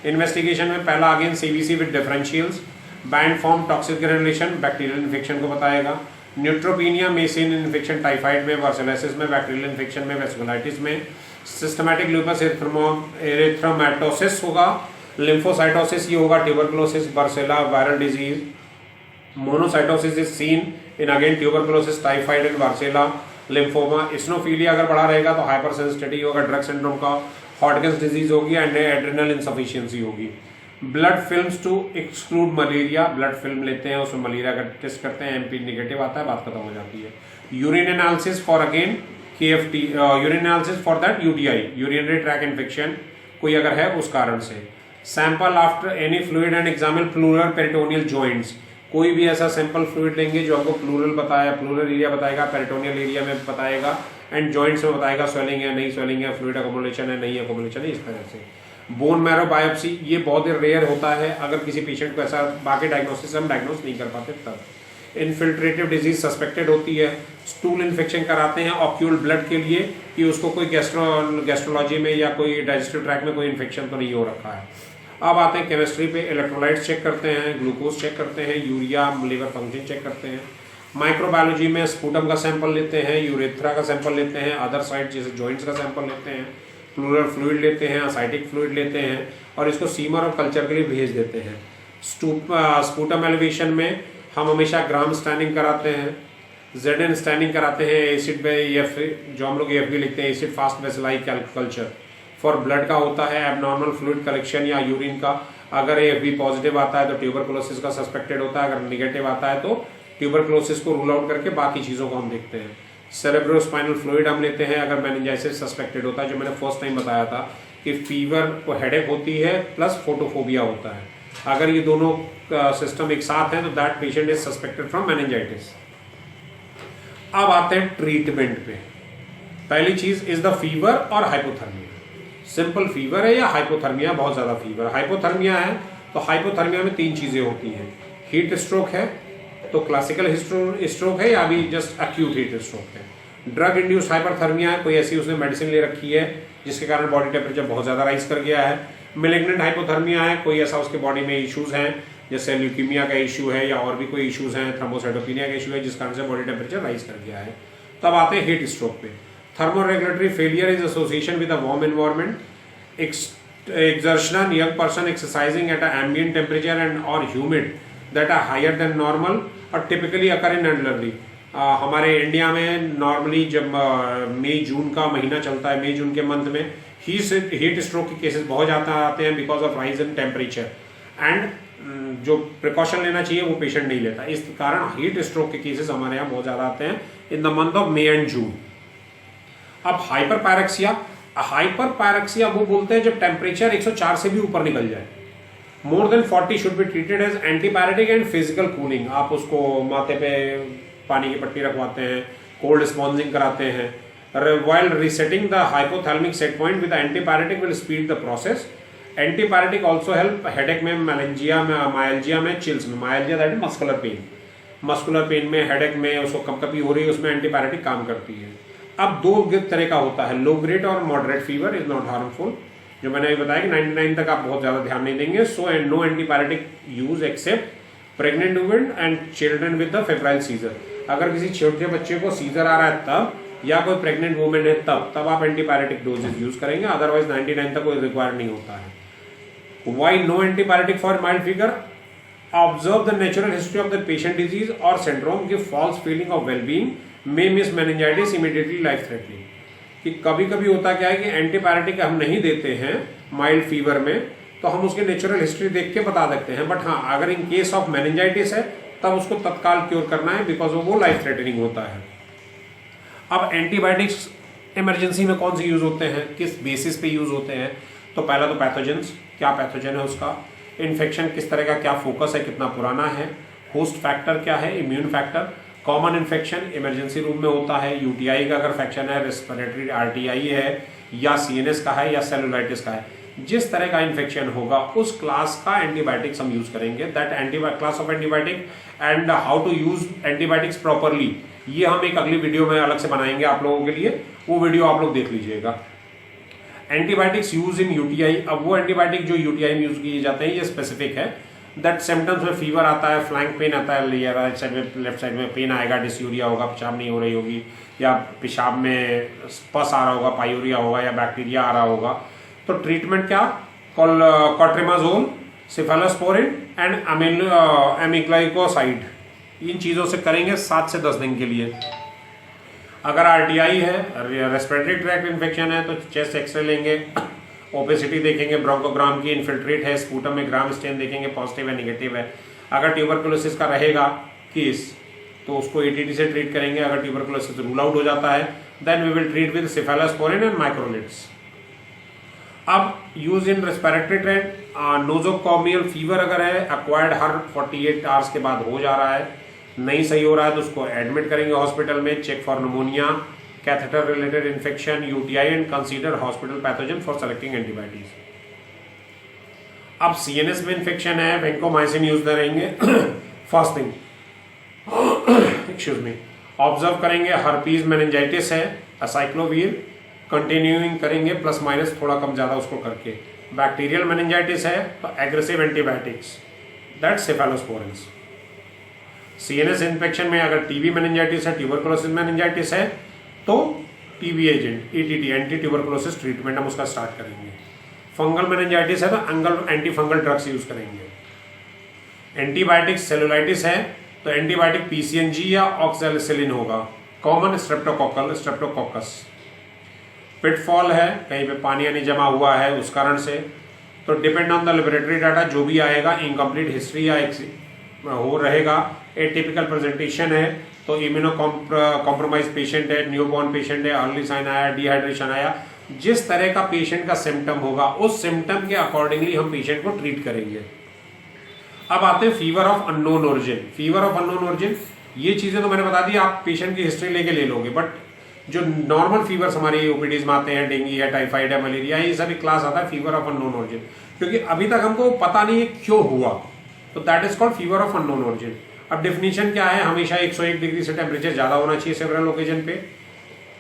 इन्वेस्टिगेशन में पहला again CBC with differentials, band form toxic granulation bacterial infection को बताएगा, न्यूट्रोपीनिया मेसिन इन्फेक्शन टाइफाइड में, वर्सेलाइसिस में, बैक्टीरियल इन्फेक्शन में, वेस्कुलाइटिस में, सिस्टमैटिक लूपस एरिथ्रोमैटोसिस होगा, लिम्फोसाइटोसिस ये होगा, tuberculosis, brucella, viral disease, monocytosis is seen in again tuberculosis, typhoid and brucella, lymphoma, eosinophilia अगर बढ़ा रहेगा तो हाइपर सेंसिटिविटी होगा, ड्रग सिंड्रोम का, हॉटकिंस डिजीज होगी एंड एड्रिनल इनसफिशियंसी होगी। Blood films to exclude malaria, blood film लेते हैं, उसमें मलेरिया का टेस्ट करते हैं, एमपी नेगेटिव आता है, बात खत्म हो जाती है। Urine analysis for again KFT, urine analysis for that UTI, urinary tract infection कोई अगर है उस कारण से। Sample after any fluid and examine pleural peritoneal joints, कोई भी ऐसा सैंपल फ्लूइड लेंगे जो आपको प्लूरल बताया, प्लूरल एरिया बताएगा, पेरिटोनियल एरिया में बताएगा, एंड जॉइंट्स में बताएगा स्वेलिंग है नहीं स्वेलिंग है, फ्लूइड अकोमोलेशन है नहीं अकोमोलेशन है, इस तरह से। बोन मैरो बायोप्सी, ये बहुत ही रेयर होता है, अगर किसी पेशेंट को ऐसा बाकी डायग्नोसिस हम डायग्नोस नहीं कर पाते तब। इन्फिल्ट्रेटिव डिजीज सस्पेक्टेड होती है, स्टूल इन्फेक्शन कराते हैं ऑक्यूल्ड ब्लड के लिए कि उसको कोई गैस्ट्रोलॉजी में या कोई डाइजेस्टिव ट्रैक में कोई इन्फेक्शन तो नहीं हो रखा है। अब आते हैं केमिस्ट्री पे, इलेक्ट्रोलाइट्स चेक करते हैं, ग्लूकोज चेक करते हैं, यूरिया लीवर फंक्शन चेक करते हैं। माइक्रोबायोलॉजी में स्पूटम का सैंपल लेते हैं, यूरेथ्रा का सैंपल लेते हैं, अदर साइड जैसे जॉइंट्स का सैंपल लेते हैं, प्लूरल फ्लूइड लेते हैं, असाइटिक फ्लूइड लेते हैं और इसको सीमर और कल्चर के लिए भेज देते हैं। स्पूटम एलिवेशन में हम हमेशा ग्राम स्टैनिंग कराते हैं, ZN स्टैनिंग कराते हैं, एसिड में जो हम लोग AFB लिखते हैं, acid fast bacilli culture. For blood का होता है एबनॉर्मल फ्लूइड कलेक्शन या यूरिन का, अगर AFB पॉजिटिव आता है तो ट्यूबरकुलोसिस का सस्पेक्टेड होता है, अगर निगेटिव आता है तो ट्यूबरकुलोसिस को रूल आउट करके बाकी चीज़ों को हम देखते हैं। सेरेब्रोस्पाइनल फ्लूइड हम लेते हैं अगर मेनिंजाइटिस सस्पेक्टेड होता है, जो मैंने फर्स्ट टाइम बताया था कि फीवर को हेडेक होती है प्लस फोटोफोबिया होता है, अगर ये दोनों सिस्टम एक साथ हैं तो that patient is suspected from meningitis. अब आते हैं ट्रीटमेंट पे। पहली चीज इज द फीवर और हाइपोथर्मिया। सिंपल फीवर है या हाइपोथर्मिया, बहुत ज्यादा फीवर। हाइपोथर्मिया है तो हाइपोथर्मिया में तीन चीजें होती हैं, हीट स्ट्रोक है तो क्लासिकल स्ट्रोक है या अभी जस्ट एक्यूट हीट स्ट्रोक है। ड्रग इंड्यूस्ड हाइपरथर्मिया है, कोई ऐसी उसने मेडिसिन ले रखी है जिसके कारण बॉडी टेम्परेचर बहुत ज्यादा राइज कर गया है। मेलिग्नेंट हाइपोथर्मिया है, कोई ऐसा उसके बॉडी में इश्यूज हैं जैसे ल्यूकीमिया का इशू है या और भी कोई इश्यूज हैं, थ्रोम्बोसाइटोपिनिया का इशू है जिस कारण से बॉडी टेम्परेचर राइज कर गया है। तब आते हैं हीट स्ट्रोक पे। Thermoregulatory failure is association with a warm environment, exertion, young person exercising at an ambient temperature and or humid that are higher than normal or typically occur in elderly। हमारे India में normally जब मई जून का महीना चलता है, मई जून के month में heat stroke के केसेस बहुत ज़्यादा आते हैं because of rise in temperature, and जो प्रिकॉशन लेना चाहिए वो पेशेंट नहीं लेता, इस कारण हीट स्ट्रोक के केसेस हमारे यहाँ बहुत ज़्यादा आते हैं in the month of May and June. अब हाइपर पायरेक्सिया वो बोलते हैं जब टेम्परेचर 104 से भी ऊपर निकल जाए। More than 40 should be treated as antipyretic and physical cooling. आप उसको माथे पे पानी की पट्टी रखवाते हैं, कोल्ड स्पॉन्जिंग कराते हैं। while resetting the hypothalamic set point with the antiparetic will speed the process। Antipyretic also help headache में, मायल्जिया में, चिल्स में। मायल्जिया दैट इज मस्कुलर पेन में, हेडेक में, उसको कपकपी हो रही है, उसमें एंटीपायरेटिक काम करती है। अब दो तरह का होता है, लो ग्रेड और moderate fever is not harmful. जो मैंने अभी बताया कि 99 तक आप बहुत ज्यादा ध्यान नहीं देंगे। So and no antipyretic use except pregnant women and children with the febrile seizure. अगर किसी छोटे बच्चे को सीजर आ रहा है तब, या कोई प्रेग्नेंट वुमेन है तब आप एंटीपायरेटिक डोजेज यूज करेंगे, अदरवाइज 99 तक कोई रिक्वायर नहीं होता है। Why no antibiotic for mild fever? Observe the natural history of the patient disease or syndrome, give false feeling of well-being, may miss meningitis immediately life threatening। कि कभी कभी होता क्या है कि एंटीबायोटिक हम नहीं देते हैं माइल्ड फीवर में, तो हम उसके नेचुरल हिस्ट्री देख के बता सकते हैं, बट हाँ अगर इन केस ऑफ मेनिंजाइटिस है तब उसको तत्काल क्योर करना है बिकॉज वो लाइफ थ्रेटनिंग होता है। अब एंटीबायोटिक्स इमरजेंसी में कौन से यूज होते हैं, किस बेसिस पे यूज होते हैं? तो पहला तो पैथोजेंस, क्या पैथोजन है उसका, इन्फेक्शन किस तरह का, क्या फोकस है, कितना पुराना है, होस्ट फैक्टर क्या है, immune factor, common infection emergency room में होता है, यूटीआई का अगर फैक्शन है, रेस्पिरेटरी आरटीआई है या सीएनएस का है या सेलुलाइटिस का है, जिस तरह का इन्फेक्शन होगा उस क्लास का एंटीबायोटिक्स हम यूज करेंगे। That class of antibiotic and how to use antibiotics properly, ये हम एक अगली वीडियो में अलग से बनाएंगे आप लोगों के लिए, वो वीडियो आप लोग देख लीजिएगा। एंटीबायोटिक्स यूज इन यूटीआई, अब वो एंटीबायोटिक जो यूटीआई में यूज किए जाते हैं ये स्पेसिफिक है। दैट सिम्टम्स में फीवर आता है, फ्लैंक पेन आता है, या राइट साइड में, लेफ्ट साइड में पेन आएगा, डिस्यूरिया होगा, पेशाब नहीं हो रही होगी, या पेशाब में पस आ रहा होगा, पायूरिया होगा या बैक्टीरिया आ रहा होगा। तो ट्रीटमेंट क्या, कॉट्रिमाजोल, सिफेलोस्पोरिन एंड एमिग्लाइकोसाइड, इन चीज़ों से करेंगे 7 से 10 दिन के लिए। अगर आरटीआई है, रेस्पिरेटरी ट्रैक्ट इन्फेक्शन है, तो चेस्ट एक्सरे लेंगे, ओपेसिटी देखेंगे, ब्रोंकोग्राम की इन्फिल्ट्रेट है, स्पूटम में ग्राम स्टेन देखेंगे, पॉजिटिव है नेगेटिव है। अगर ट्यूबरकुलोसिस का रहेगा केस तो उसको एटीटी से ट्रीट करेंगे। अगर ट्यूबरकुलोसिस रूल आउट हो जाता है then we will treat with cephalosporin and macrolides. अब use in respiratory trend, nosocomial fever अगर है एक्वायर्ड हर 48 आवर्स के बाद हो जा रहा है, नहीं सही हो रहा है तो उसको एडमिट करेंगे हॉस्पिटल में, check for pneumonia, catheter related infection, UTI and consider hospital pathogen for selecting antibiotics. अब सीएनएस में इन्फेक्शन है, वेंकोमाइसिन यूज करेंगे। First thing excuse me, observe करेंगे हर्पीज मेनिंजाइटिस है, असाइक्लोवीर कंटिन्यूइंग करेंगे प्लस माइनस थोड़ा कम ज्यादा उसको करके। बैक्टीरियल मेनिंजाइटिस है तो aggressive antibiotics that cephalosporins. CNS infection में अगर टीबी मेनिंजाइटिस है, ट्यूबरकुलोसिस मेनिंजाइटिस है तो TB agent ATT anti tuberculosis treatment हम उसका स्टार्ट करेंगे। फंगल मेनिंजाइटिस है तो एंटी फंगल ड्रग्स यूज करेंगे। एंटीबायोटिक्स सेलुलाइटिस है तो एंटीबायोटिक पीसीएनजी या ऑक्सैलिसिलिन होगा, कॉमन स्ट्रेप्टोकोकस। पिटफॉल है, कहीं पे पानी यानी जमा हुआ है उस कारण से, तो depend on the laboratory data जो भी आएगा, इनकम्प्लीट हिस्ट्री या हो रहेगा। एटिपिकल प्रेजेंटेशन है तो इम्यूनो कॉम्प्रोमाइज पेशेंट है, न्यूबॉर्न पेशेंट है, अर्ली साइन आया, डिहाइड्रेशन आया, जिस तरह का पेशेंट का सिम्टम होगा उस सिम्टम के अकॉर्डिंगली हम पेशेंट को ट्रीट करेंगे। अब आते हैं fever of unknown origin. Fever of unknown origin, ये चीजें तो मैंने बता दी, आप पेशेंट की हिस्ट्री लेके ले लोगे, बट जो नॉर्मल फीवर्स हमारी ओपीडीज में आते हैं, डेंगू है, टाइफाइड है, मलेरिया, ये सभी क्लास आता है फीवर ऑफ अननोन ओरिजिन, क्योंकि अभी तक हमको पता नहीं है क्यों हुआ, तो that is called fever of unknown origin. अब डेफिनेशन क्या है, हमेशा 101 डिग्री से टेम्परेचर ज्यादा होना चाहिए सेवरल ओकेजन पे,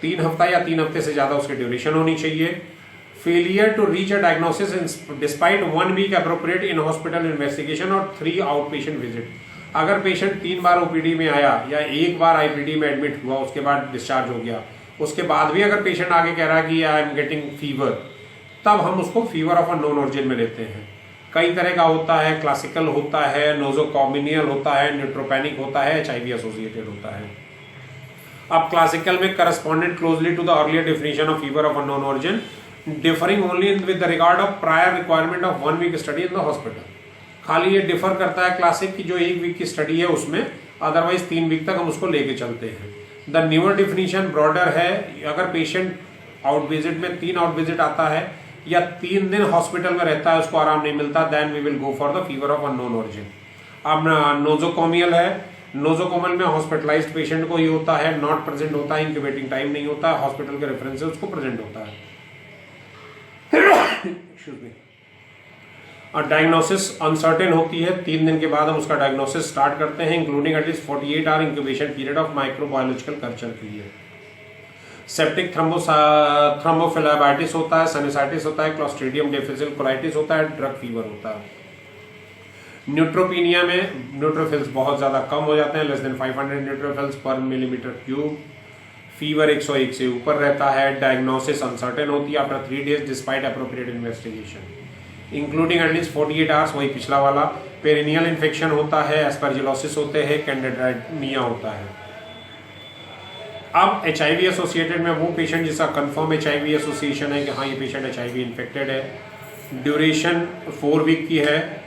3 हफ्ता या 3 हफ्ते से ज्यादा उसकी ड्यूरेशन होनी चाहिए। Failure to reach a diagnosis despite 1 week appropriate in hospital investigation और 3 आउट पेशेंट विजिट। अगर पेशेंट 3 बार ओपीडी में आया या 1 बार आईपीडी में एडमिट हुआ, उसके बाद डिस्चार्ज हो गया, उसके बाद भी अगर पेशेंट आगे कह रहा है कि आई एम गेटिंग फीवर, तब हम उसको फीवर ऑफ अननोन ओरिजिन में लेते हैं। कई तरह का होता है, क्लासिकल होता है, नोजोकॉमिनियल होता है, न्यूट्रोपेनिक होता है, एचआईवी एसोसिएटेड होता है। अब क्लासिकल में corresponded closely to the earlier definition of fever of unknown origin, differing only with the regard of prior requirement of 1 week study in the hospital. खाली ये डिफर करता है क्लासिक की जो 1 वीक की स्टडी है उसमें, अदरवाइज 3 वीक तक हम उसको लेके चलते हैं। द न्यूअर डिफिनीशन ब्रॉडर है, अगर पेशेंट आउट विजिट में 3 आउट विजिट आता है या 3 दिन हॉस्पिटल में रहता है, उसको आराम नहीं मिलता, then we will go for the fever of unknown origin. अब नोजोकोमियल है, नोजोकोमियल में हॉस्पिटलाइज्ड पेशेंट को ये होता है, नॉट प्रेजेंट होता है, इंक्यूबेटिंग टाइम नहीं होता है, हॉस्पिटल के रेफरेंस से उसको प्रेजेंट होता है। Excuse me. और डायग्नोसिस अनसर्टेन होती है, 3 दिन के बाद हम उसका डायग्नोसिस स्टार्ट करते हैं, including at least 48 hour incubation period of microbiological culture के लिए। सेप्टिक थ्रोम्बोफिलाइटिस होता है, साइनसाइटिस होता है, क्लोस्ट्रीडियम डिफिसिल कोलाइटिस होता है, ड्रग फीवर होता है। न्यूट्रोपीनिया में न्यूट्रोफिल्स बहुत ज्यादा कम हो जाते हैं, लेस देन 500 न्यूट्रोफिल्स पर मिलीमीटर क्यूब। फीवर 101 से ऊपर रहता है, डायग्नोसिस अनसर्टेन होती है after 3 days despite appropriate investigation, including at least 48 hours, वही पिछला वाला। पेरिनियल इन्फेक्शन होता है, एस्परजिलोसिस होते हैं, कैंडिडाइमिया होता है। अब एचआईवी एसोसिएटेड में वो पेशेंट जिसका कंफर्म एचआईवी एसोसिएशन है कि हाँ ये पेशेंट एचआईवी इन्फेक्टेड है, ड्यूरेशन 4 वीक की है,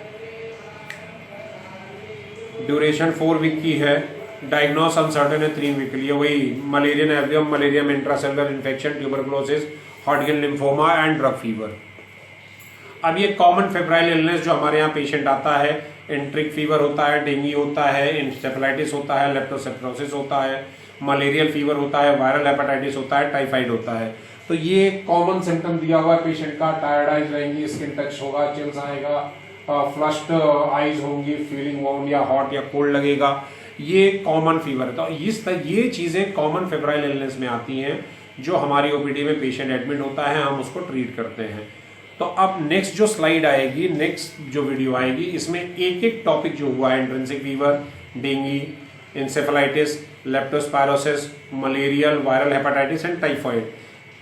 ड्यूरेशन 4 वीक की है, डायग्नोस अनसर्टेन है 3 वीक के लिए, वही मलेरियन एवियम, मलेरियम intracellular infection, tuberculosis, Hodgkin lymphoma and drug fever. अब ये कॉमन फेब्राइल इलनेस जो हमारे यहाँ पेशेंट आता है, एंट्रिक फीवर होता है, डेंगू होता है, इंसेफेलाइटिस होता है, लेप्टोसेप्टोसिस होता है, मलेरियल फीवर होता है, वायरल हेपेटाइटिस होता है, टाइफाइड होता है। तो ये कॉमन सिम्टम दिया हुआ है पेशेंट का, टायर्ड आइज रहेंगी, स्किन टच होगा, चिल्स आएगा, फ्लश्ड आइज होंगी, फीलिंग वार्म या हॉट या कोल्ड लगेगा, ये कॉमन फीवर है। तो ये चीजें कॉमन फेब्राइल इलनेस में आती हैं जो हमारी ओपीडी में पेशेंट एडमिट होता है, हम उसको ट्रीट करते हैं। तो अब नेक्स्ट जो स्लाइड आएगी, नेक्स्ट जो वीडियो आएगी, इसमें एक एक टॉपिक जो हुआ है, intrinsic fever, dengue, encephalitis, leptospirosis, malarial, viral hepatitis and typhoid,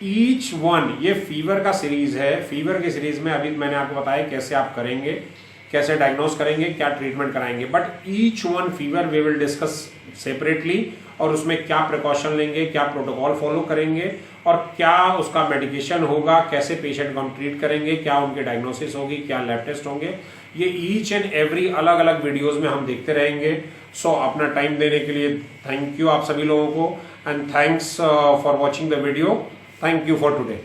each one, ये फीवर का सीरीज है। फीवर की सीरीज में अभी मैंने आपको बताया कैसे आप करेंगे, कैसे डायग्नोस करेंगे, क्या ट्रीटमेंट कराएंगे, but each one fever we will discuss separately और उसमें क्या प्रिकॉशन लेंगे, क्या प्रोटोकॉल फॉलो करेंगे और क्या उसका मेडिकेशन होगा, कैसे पेशेंट को हम ट्रीट करेंगे, क्या उनके डायग्नोसिस होगी, क्या लैब टेस्ट होंगे, ये ईच एंड एवरी अलग अलग वीडियोस में हम देखते रहेंगे। सो अपना टाइम देने के लिए थैंक यू आप सभी लोगों को, and thanks for watching the video. Thank you for today.